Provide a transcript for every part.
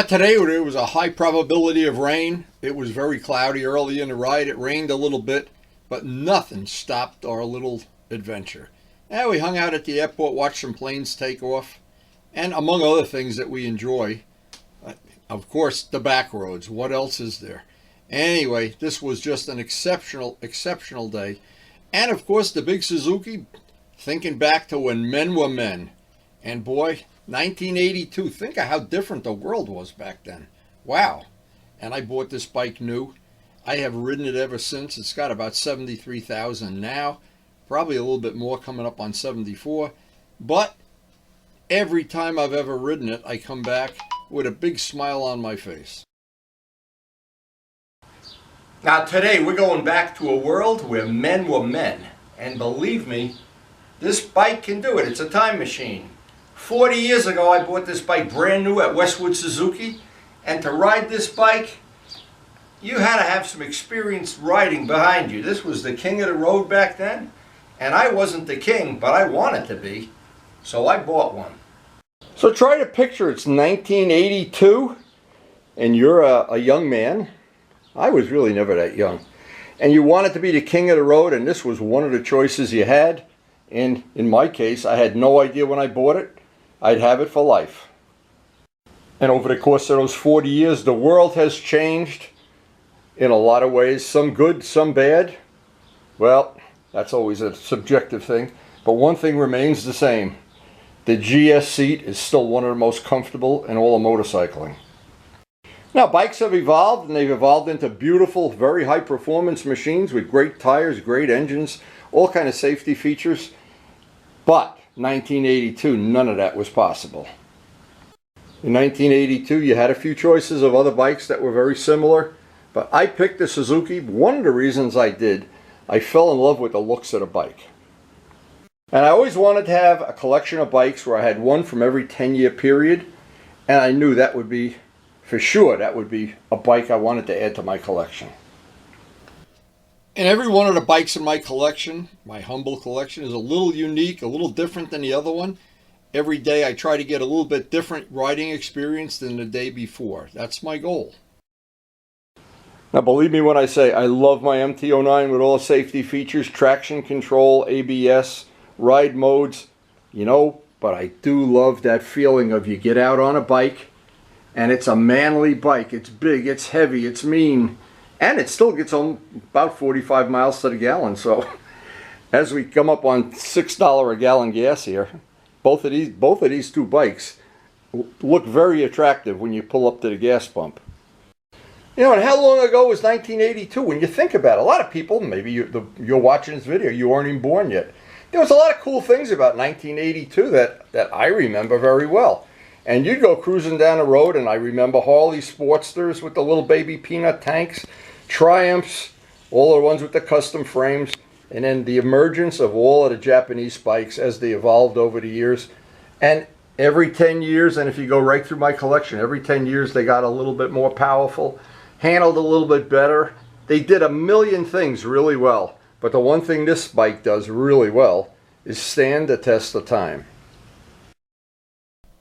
Today there was a high probability of rain. It was very cloudy early in the ride. It rained a little bit, but nothing stopped our little adventure. We hung out at the airport, watched some planes take off, and among other things that we enjoy, of course, the back roads. What else is there? Anyway, this was just an exceptional day. And of course, the big Suzuki, thinking back to when men were men. And boy, 1982, think of how different the world was back then. Wow. And I bought this bike new. I have ridden it ever since. It's got about 73,000 now. Probably a little bit more, coming up on 74. But every time I've ever ridden it, I come back with a big smile on my face. Now today we're going back to a world where men were men. And believe me, this bike can do it. It's a time machine. 40 years ago I bought this bike brand new at Westwood Suzuki. And to ride this bike, you had to have some experienced riding behind you. This was the king of the road back then. And I wasn't the king, but I wanted to be. So I bought one. So try to picture it's 1982 and you're a young man. I was really never that young. And you wanted to be the king of the road, and this was one of the choices you had. And in my case, I had no idea when I bought it I'd have it for life. And over the course of those 40 years, the world has changed in a lot of ways. Some good, some bad. Well, that's always a subjective thing. But one thing remains the same. The GS seat is still one of the most comfortable in all of motorcycling. Now, bikes have evolved, and they've evolved into beautiful, very high performance machines with great tires, great engines, all kind of safety features. But 1982, none of that was possible. In 1982, you had a few choices of other bikes that were very similar, but I picked the Suzuki. One of the reasons I did, I fell in love with the looks of the bike. And I always wanted to have a collection of bikes where I had one from every 10-year period, and I knew that would be, for sure, that would be a bike I wanted to add to my collection. And every one of the bikes in my collection, my humble collection, is a little unique, a little different than the other one. Every day I try to get a little bit different riding experience than the day before. That's my goal. Now believe me when I say I love my MT-09 with all safety features, traction control, ABS, ride modes, but I do love that feeling of you get out on a bike and it's a manly bike. It's big, it's heavy, it's mean, and it still gets on about 45 miles to the gallon. So as we come up on $6 a gallon gas here, both of these two bikes look very attractive when you pull up to the gas pump. And how long ago was 1982? When you think about it, a lot of people, maybe you're watching this video, you weren't even born yet. There was a lot of cool things about 1982 that I remember very well. And you'd go cruising down the road, and I remember Harley Sportsters with the little baby peanut tanks, Triumphs, all the ones with the custom frames, and then the emergence of all of the Japanese bikes as they evolved over the years. And every 10 years, and if you go right through my collection, every 10 years they got a little bit more powerful, handled a little bit better. They did a million things really well. But the one thing this bike does really well is stand the test of time.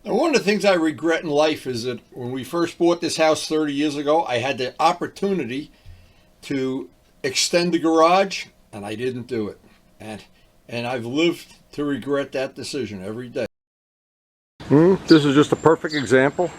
And one of the things I regret in life is that when we first bought this house 30 years ago, I had the opportunity to extend the garage, and I didn't do it. And I've lived to regret that decision every day. This is just a perfect example.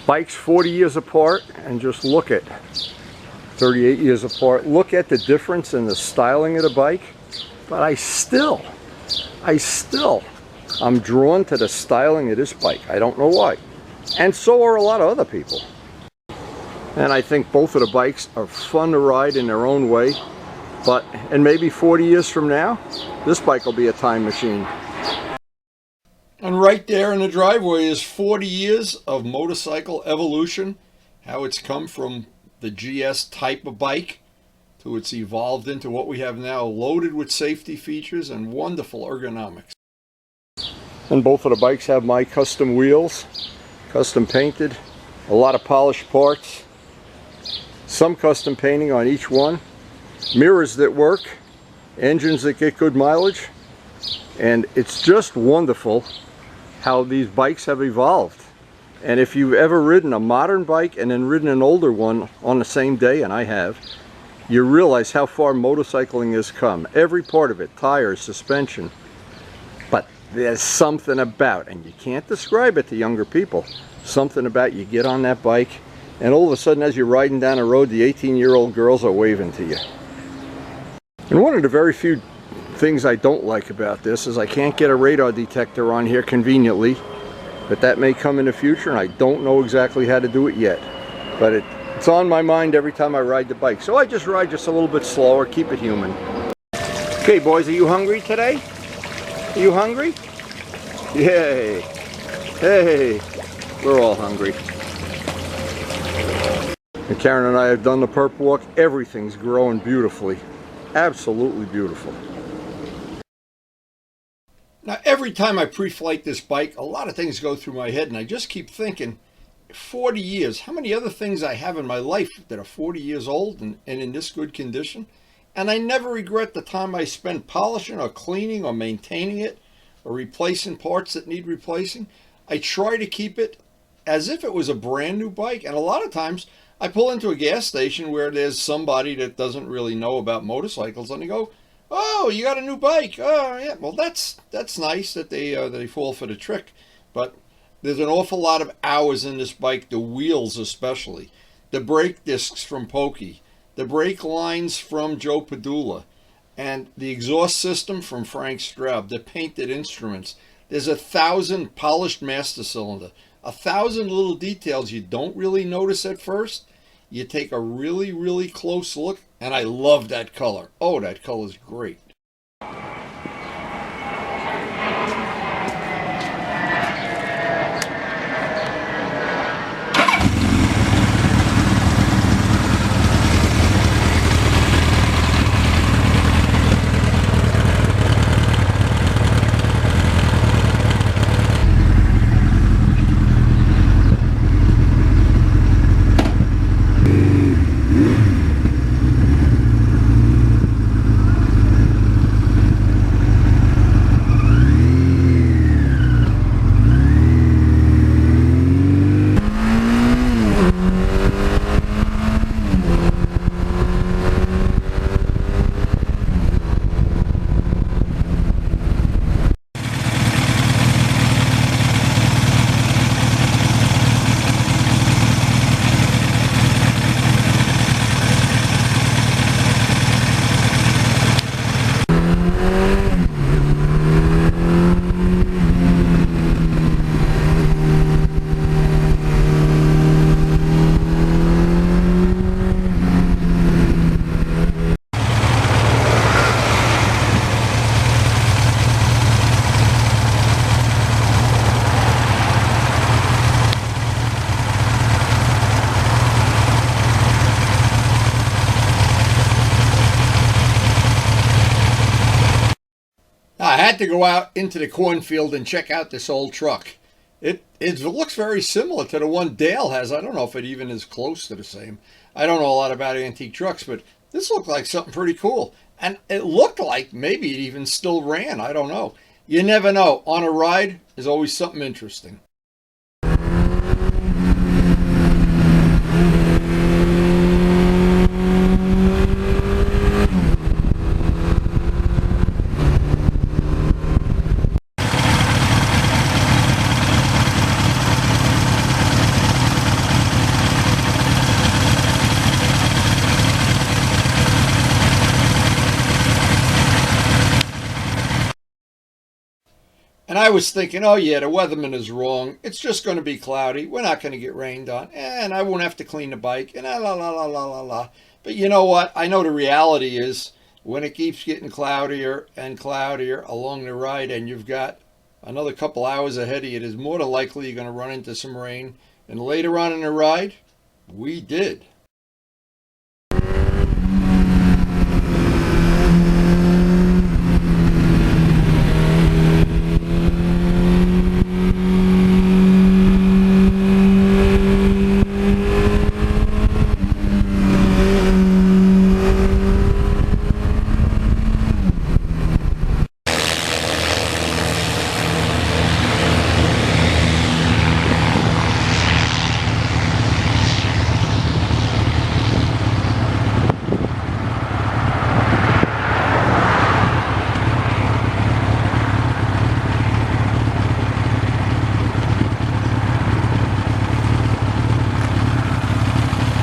Bikes 40 years apart, and just look at 38 years apart. Look at the difference in the styling of the bike. But I'm drawn to the styling of this bike. I don't know why. And so are a lot of other people. And I think both of the bikes are fun to ride in their own way. And maybe 40 years from now, this bike will be a time machine. And right there in the driveway is 40 years of motorcycle evolution. How it's come from the GS type of bike to it's evolved into what we have now, loaded with safety features and wonderful ergonomics. And both of the bikes have my custom wheels, custom painted, a lot of polished parts, some custom painting on each one, mirrors that work, engines that get good mileage, and it's just wonderful how these bikes have evolved. And if you've ever ridden a modern bike and then ridden an older one on the same day, and I have, you realize how far motorcycling has come. Every part of it, tires, suspension. But there's something about, and you can't describe it to younger people, something about you get on that bike and all of a sudden as you're riding down the road, the 18-year-old girls are waving to you. And one of the very few things I don't like about this is I can't get a radar detector on here conveniently, but that may come in the future, and I don't know exactly how to do it yet. But it's on my mind every time I ride the bike. So I just ride just a little bit slower, keep it human. Okay boys, are you hungry today? Are you hungry? Yay! Hey! We're all hungry. And Karen and I have done the perp walk. Everything's growing beautifully. Absolutely beautiful. Now every time I pre-flight this bike, a lot of things go through my head, and I just keep thinking, 40 years, how many other things I have in my life that are 40 years old and in this good condition? And I never regret the time I spent polishing or cleaning or maintaining it or replacing parts that need replacing. I try to keep it as if it was a brand new bike, and a lot of times I pull into a gas station where there's somebody that doesn't really know about motorcycles, and they go, "Oh, you got a new bike? Oh, yeah." Well, that's nice that they fall for the trick, but there's an awful lot of hours in this bike. The wheels, especially, the brake discs from Pokey, the brake lines from Joe Padula, and the exhaust system from Frank Straub. The painted instruments. There's 1,000 polished master cylinder. 1,000 little details you don't really notice at first. You take a really, really close look, and I love that color. Oh, that color is great. I had to go out into the cornfield and check out this old truck. It looks very similar to the one Dale has. I don't know if it even is close to the same. I don't know a lot about antique trucks, but this looked like something pretty cool. And it looked like maybe it even still ran. I don't know. You never know. On a ride is always something interesting. And I was thinking, oh yeah, the weatherman is wrong. It's just going to be cloudy. We're not going to get rained on. And I won't have to clean the bike. And la la la la la la. But you know what? I know the reality is when it keeps getting cloudier and cloudier along the ride, and you've got another couple hours ahead of you, it is more than likely you're going to run into some rain. And later on in the ride, we did.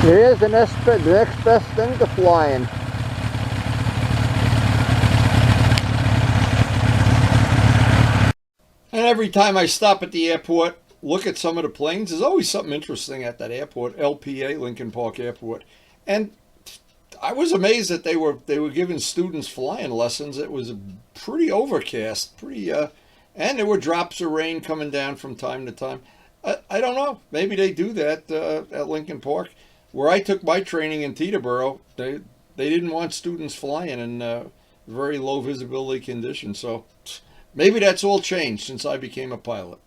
Here's the next best thing to flying. And every time I stop at the airport, look at some of the planes, there's always something interesting at that airport, LPA, Lincoln Park Airport. And I was amazed that they were giving students flying lessons. It was pretty overcast, and there were drops of rain coming down from time to time. I don't know. Maybe they do that at Lincoln Park. Where I took my training in Teterboro, they didn't want students flying in very low visibility conditions. So maybe that's all changed since I became a pilot.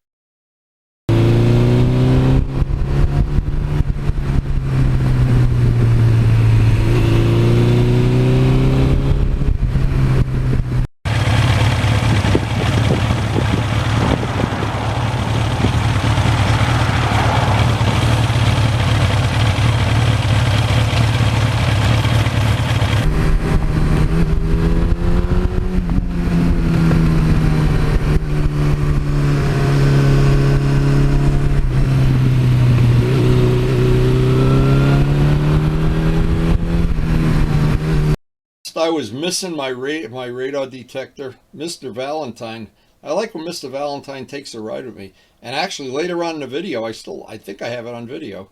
I was missing my radar detector, Mr. Valentine. I like when Mr. Valentine takes a ride with me. And actually, later on in the video, I think I have it on video.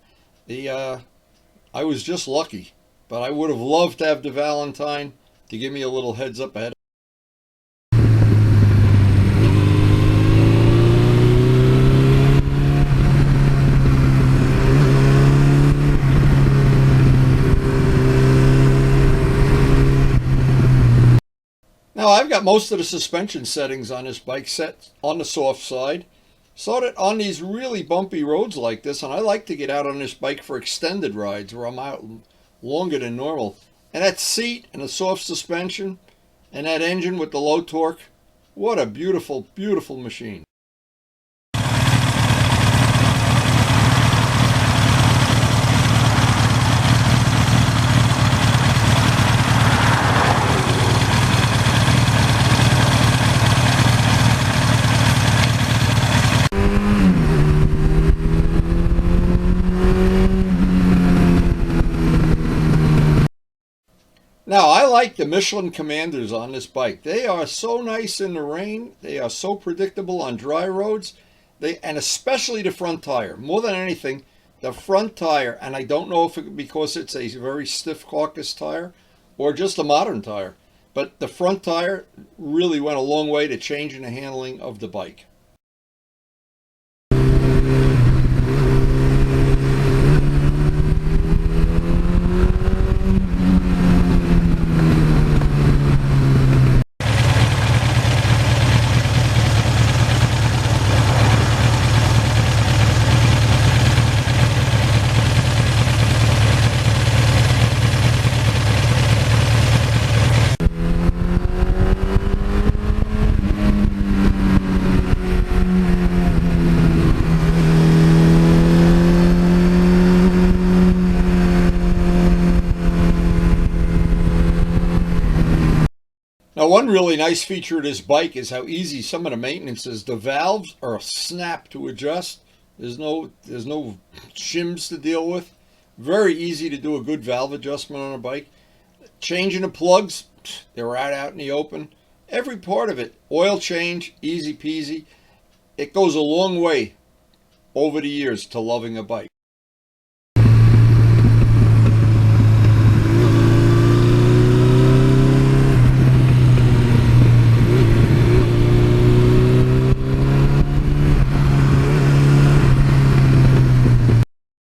I was just lucky, but I would have loved to have the Valentine to give me a little heads up ahead. Now I've got most of the suspension settings on this bike set on the soft side, so that on these really bumpy roads like this, and I like to get out on this bike for extended rides where I'm out longer than normal, and that seat and the soft suspension and that engine with the low torque, what a beautiful, beautiful machine. Now, I like the Michelin Commanders on this bike. They are so nice in the rain. They are so predictable on dry roads. And especially the front tire. More than anything, the front tire, and I don't know if because it's a very stiff carcass tire or just a modern tire, but the front tire really went a long way to changing the handling of the bike. Now, one really nice feature of this bike is how easy some of the maintenance is. The valves are a snap to adjust. There's no shims to deal with. Very easy to do a good valve adjustment on a bike. Changing the plugs, they're right out in the open. Every part of it, oil change, easy peasy. It goes a long way over the years to loving a bike.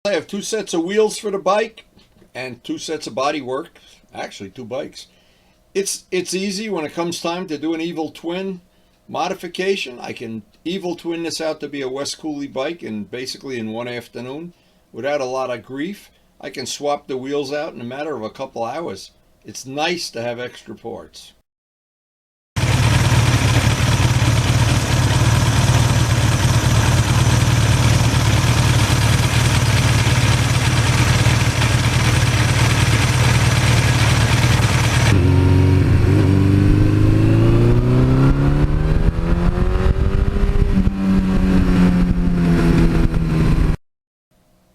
I have two sets of wheels for the bike and two sets of body work. Actually, two bikes. It's easy when it comes time to do an Evil Twin modification. I can Evil Twin this out to be a West Cooley bike basically in one afternoon without a lot of grief. I can swap the wheels out in a matter of a couple hours. It's nice to have extra parts.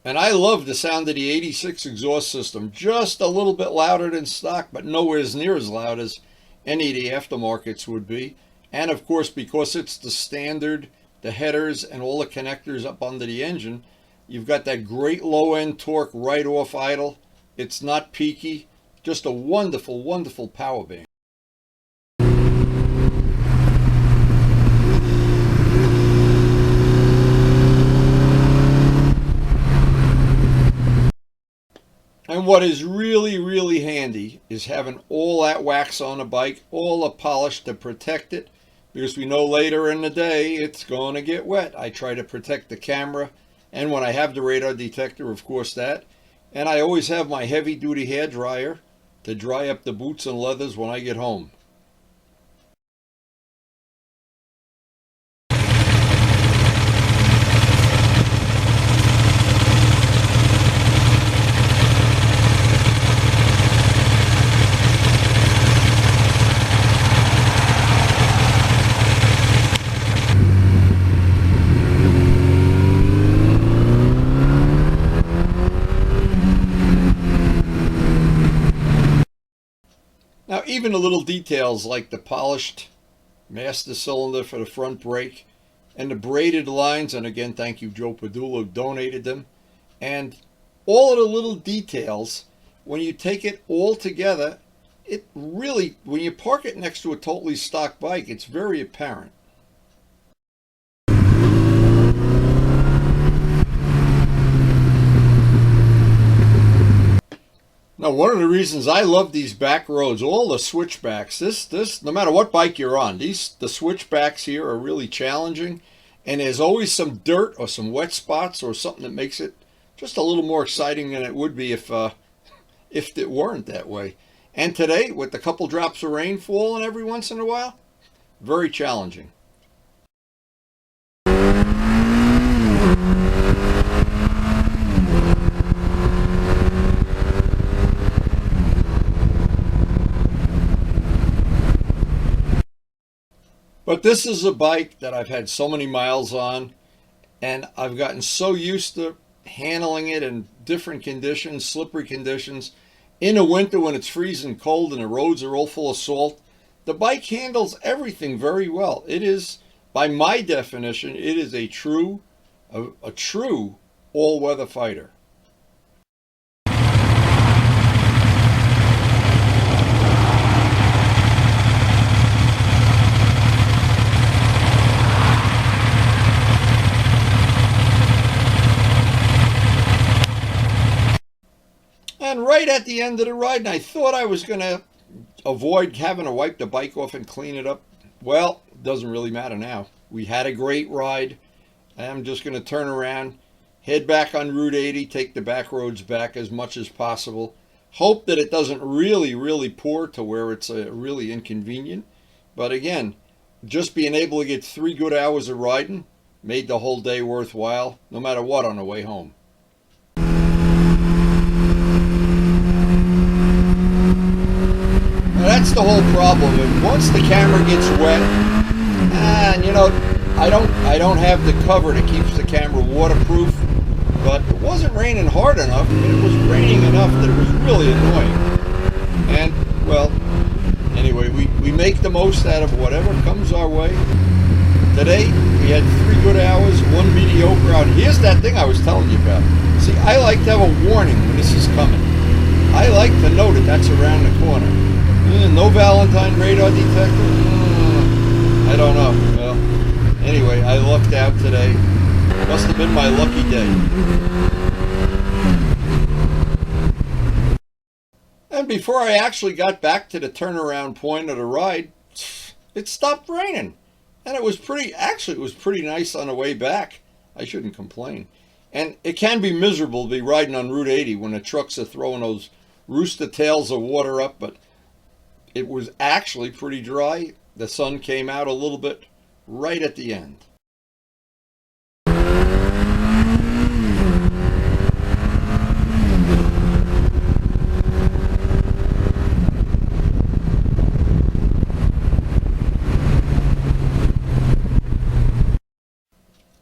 And I love the sound of the 86 exhaust system. Just a little bit louder than stock, but nowhere near as loud as any of the aftermarkets would be. And of course, because it's the standard, the headers and all the connectors up under the engine, you've got that great low end torque right off idle. It's not peaky. Just a wonderful, wonderful power band. And what is really, really handy is having all that wax on the bike, all the polish to protect it, because we know later in the day it's going to get wet. I try to protect the camera, and when I have the radar detector, of course that. And I always have my heavy-duty hair dryer to dry up the boots and leathers when I get home. Now, even the little details like the polished master cylinder for the front brake and the braided lines, and again, thank you, Joe Padula, who donated them, and all of the little details, when you take it all together, it really, when you park it next to a totally stock bike, it's very apparent. Now, one of the reasons I love these back roads, all the switchbacks, this, no matter what bike you're on, the switchbacks here are really challenging, and there's always some dirt or some wet spots or something that makes it just a little more exciting than it would be if it weren't that way. And today, with a couple drops of rain falling every once in a while, very challenging. But this is a bike that I've had so many miles on, and I've gotten so used to handling it in different conditions, slippery conditions. In the winter when it's freezing cold and the roads are all full of salt, the bike handles everything very well. It is, by my definition, it is a true all-weather fighter. And right at the end of the ride, and I thought I was going to avoid having to wipe the bike off and clean it up. Well, it doesn't really matter now. We had a great ride. I'm just going to turn around, head back on Route 80, take the back roads back as much as possible. Hope that it doesn't really, really pour to where it's really inconvenient. But again, just being able to get 3 good hours of riding made the whole day worthwhile, no matter what, on the way home. That's the whole problem. And once the camera gets wet, and you know, I don't have the cover that keeps the camera waterproof, but it wasn't raining hard enough, but it was raining enough that it was really annoying. And well, anyway, we make the most out of whatever comes our way. Today we had 3 good hours, 1 mediocre out. Here's that thing I was telling you about. See, I like to have a warning when this is coming. I like to know that that's around the corner. No Valentine radar detector? I don't know. Well, anyway, I lucked out today. Must have been my lucky day. And before I actually got back to the turnaround point of the ride, it stopped raining. And it was pretty nice on the way back. I shouldn't complain. And it can be miserable to be riding on Route 80 when the trucks are throwing those rooster tails of water up, but it was actually pretty dry. The sun came out a little bit right at the end.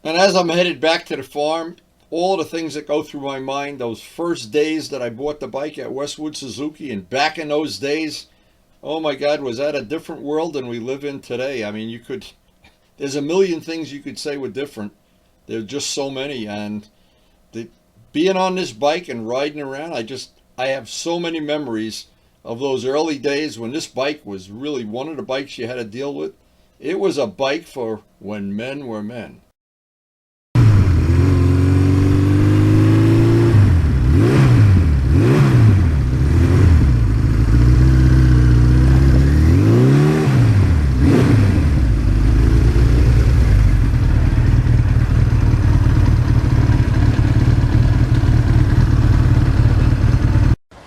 And as I'm headed back to the farm, all the things that go through my mind, those first days that I bought the bike at Westwood Suzuki, and back in those days, oh my God, was that a different world than we live in today? I mean, there's a million things you could say were different. There are just so many, and being on this bike and riding around, I have so many memories of those early days when this bike was really one of the bikes you had to deal with. It was a bike for when men were men.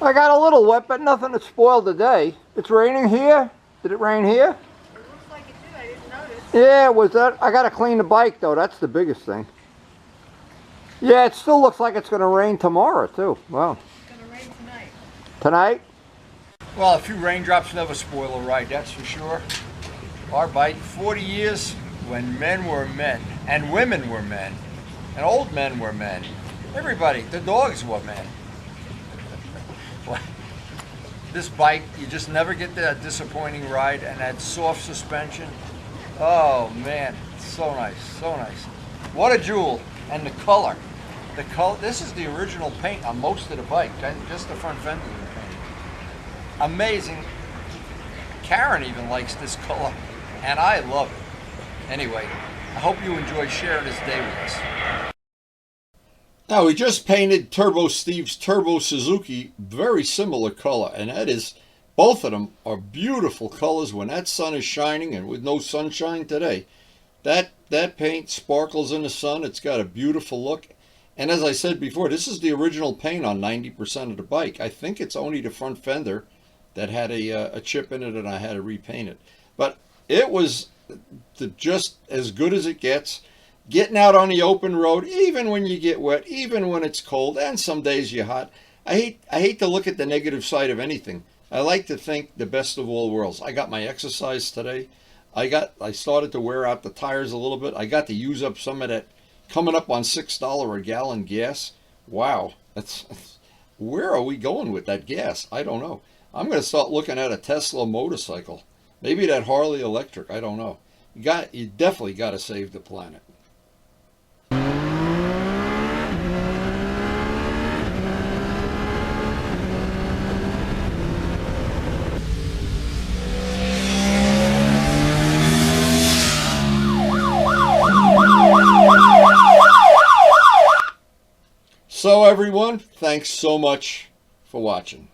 I got a little wet, but nothing to spoil the day. It's raining here. Did it rain here? It looks like it did. I didn't notice. Yeah, it was that. I got to clean the bike, though. That's the biggest thing. Yeah, it still looks like it's going to rain tomorrow, too. Wow. It's going to rain tonight. Tonight? Well, a few raindrops never spoil a ride, that's for sure. Our bike, 40 years when men were men, and women were men, and old men were men. Everybody, the dogs were men. This bike, you just never get that disappointing ride, and that soft suspension. Oh man, so nice, so nice. What a jewel. And the color. This is the original paint on most of the bike, just the front fender is painted. Amazing. Karen even likes this color, and I love it. Anyway, I hope you enjoy sharing this day with us. Now, we just painted Turbo Steve's Turbo Suzuki, very similar color, and both of them are beautiful colors when that sun is shining, and with no sunshine today. That paint sparkles in the sun. It's got a beautiful look. And as I said before, this is the original paint on 90% of the bike. I think it's only the front fender that had a chip in it, and I had to repaint it. But it was just as good as it gets. Getting out on the open road, even when you get wet, even when it's cold, and some days you're hot. I hate to look at the negative side of anything. I like to think the best of all worlds. I got my exercise today. I started to wear out the tires a little bit. I got to use up some of that coming up on $6 a gallon gas. Wow, where are we going with that gas? I don't know. I'm going to start looking at a Tesla motorcycle. Maybe that Harley electric. I don't know. You definitely got to save the planet. So everyone, thanks so much for watching.